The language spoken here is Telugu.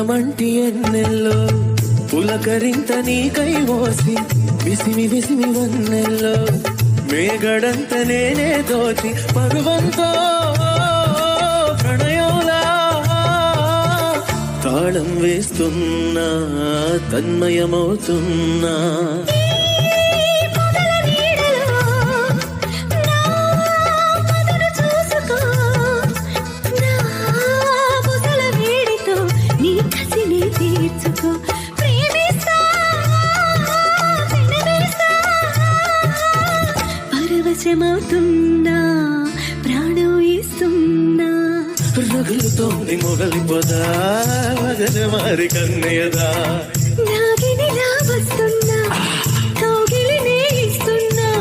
ప్రాణమంటి ఎన్నెల్లో పులకరింత నీకై మోసి విసిమి విసిమి వన్నెల్లో మేగడంత నేనే దోచి పరువంతో ప్రణయోలా తాళం వేస్తున్నా తన్మయమవుతున్నా పరవశమవుతున్నా ప్రాణం ఇస్తున్నా రగులుతోంది మొగలి పొద వగన మారి కన్నయ్యదా